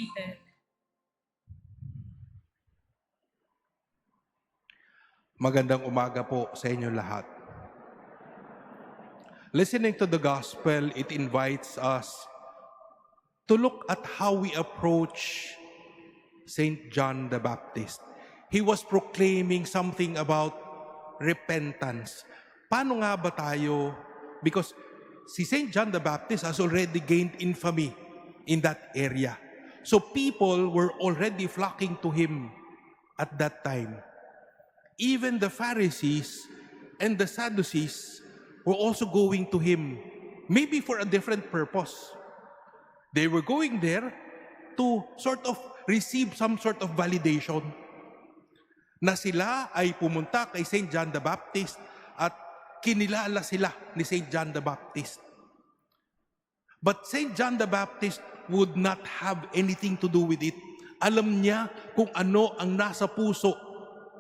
seated. Magandang umaga po sa inyo lahat. Listening to the gospel, it invites us to look at how we approach Saint John the Baptist. He was proclaiming something about repentance. Paano nga ba tayo? Because si Saint John the Baptist has already gained infamy in that area. So people were already flocking to him at that time. Even the Pharisees and the Sadducees were also going to him, maybe for a different purpose. They were going there to sort of receive some sort of validation na sila ay pumunta kay St. John the Baptist at kinilala sila ni St. John the Baptist. But St. John the Baptist would not have anything to do with it. Alam niya kung ano ang nasa puso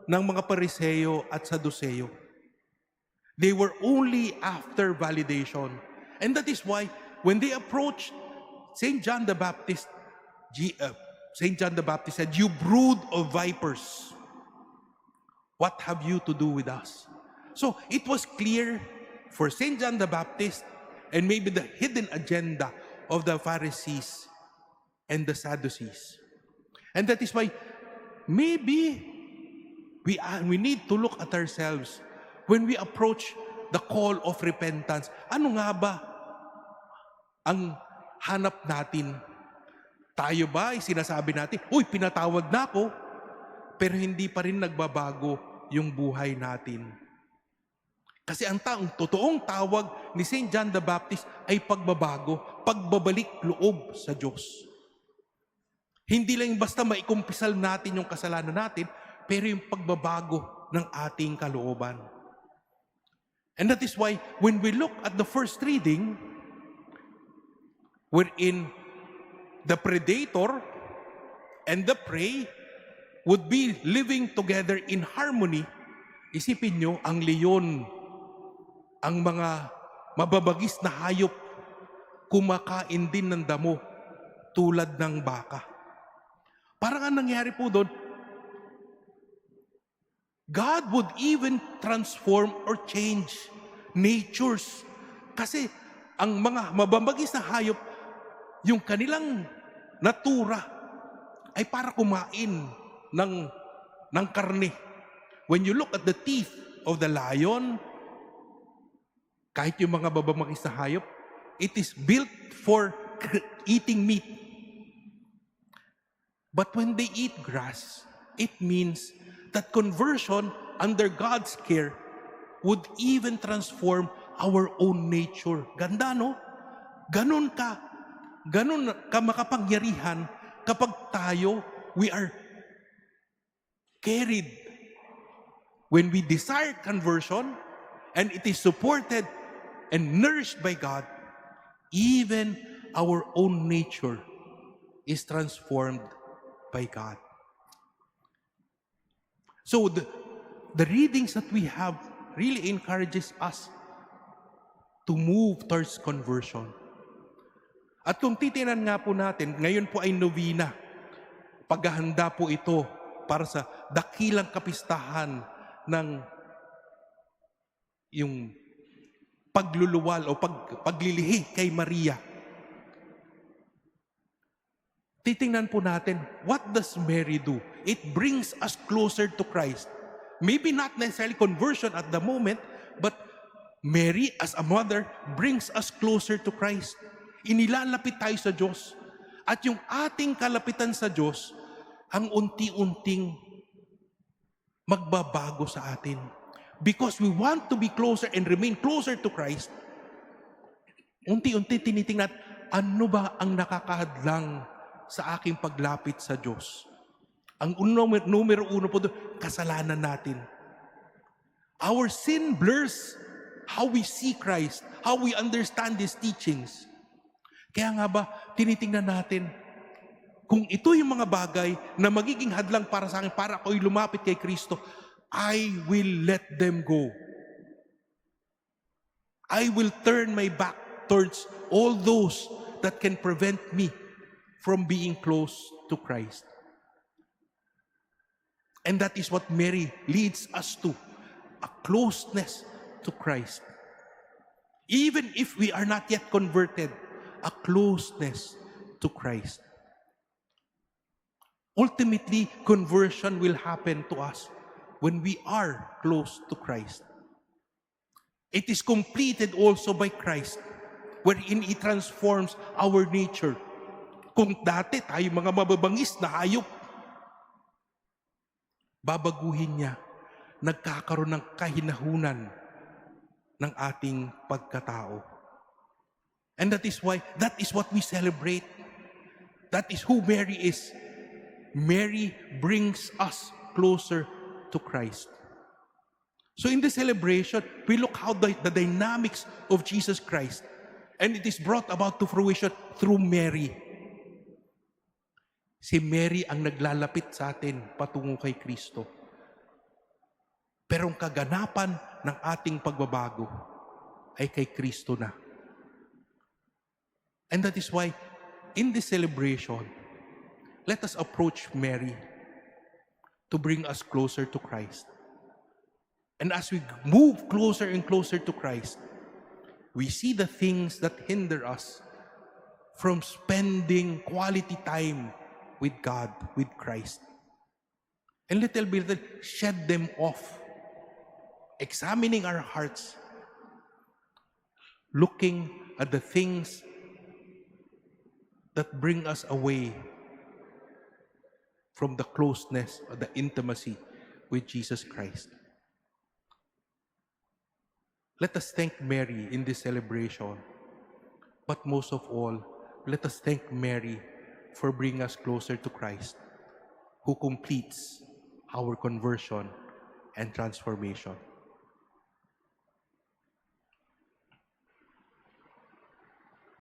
ng mga Pariseo at Saduceo. They were only after validation. And that is why when they approached St. John the Baptist, St. John the Baptist said, "You brood of vipers, what have you to do with us?" So it was clear for St. John the Baptist and maybe the hidden agenda of the Pharisees and the Sadducees. And that is why maybe we need to look at ourselves when we approach the call of repentance. Ano nga ba ang hanap natin? Tayo ba ay sinasabi natin, "Uy, pinatawad na ako," pero hindi pa rin nagbabago yung buhay natin? Kasi ang totoong tawag ni St. John the Baptist ay pagbabago, pagbabalik loob sa Diyos. Hindi lang basta maikumpisal natin yung kasalanan natin, pero yung pagbabago ng ating kalooban. And that is why when we look at the first reading, wherein the predator and the prey would be living together in harmony, isipin nyo, ang leon, ang mga mababagis na hayop, kumakain din ng damo tulad ng baka. Parang ang nangyari po doon, God would even transform or change natures. Kasi ang mga mababagis na hayop, yung kanilang natura ay para kumain ng karne. When you look at the teeth of the lion, kahit yung mga mababagis na hayop, it is built for eating meat. But when they eat grass, it means that conversion under God's care would even transform our own nature. Ganda, no? Ganun ka makapangyarihan kapag tayo, we are carried. When we desire conversion, and it is supported and nourished by God, even our own nature is transformed by God. So the readings that we have really encourages us to move towards conversion. At kung titinan nga po natin, ngayon po ay novena. Paghahanda po ito para sa dakilang kapistahan ng yung pagluluwal o paglilihi kay Maria. Titingnan po natin, what does Mary do? It brings us closer to Christ. Maybe not necessarily conversion at the moment, but Mary as a mother brings us closer to Christ. Inilalapit tayo sa Diyos. At yung ating kalapitan sa Diyos, ang unti-unting magbabago sa atin. Because we want to be closer and remain closer to Christ, unti-unti tinitingnan, ano ba ang nakakahadlang sa aking paglapit sa Diyos? Ang numero uno po doon, kasalanan natin. Our sin blurs how we see Christ, how we understand His teachings. Kaya nga ba, tinitingnan natin, kung ito yung mga bagay na magiging hadlang para sa akin, para ako'y lumapit kay Kristo, I will let them go. I will turn my back towards all those that can prevent me from being close to Christ. And that is what Mary leads us to, a closeness to Christ. Even if we are not yet converted, a closeness to Christ. Ultimately, conversion will happen to us when we are close to Christ. It is completed also by Christ, wherein He transforms our nature. Kung dati tayo mga mababangis na hayop, babaguhin niya, nagkakaroon ng kahinahunan ng ating pagkatao. And that is what we celebrate. That is who Mary is. Mary brings us closer to Christ. So in the celebration, we look how the dynamics of Jesus Christ, and it is brought about to fruition through Mary. Si Mary ang naglalapit sa atin patungo kay Kristo. Pero ang kaganapan ng ating pagbabago ay kay Kristo na. And that is why, in this celebration, let us approach Mary to bring us closer to Christ. And as we move closer and closer to Christ, we see the things that hinder us from spending quality time with God, with Christ. And little by little, shed them off. Examining our hearts. Looking at the things that bring us away from the closeness or the intimacy with Jesus Christ. Let us thank Mary in this celebration. But most of all, let us thank Mary for bringing us closer to Christ, who completes our conversion and transformation.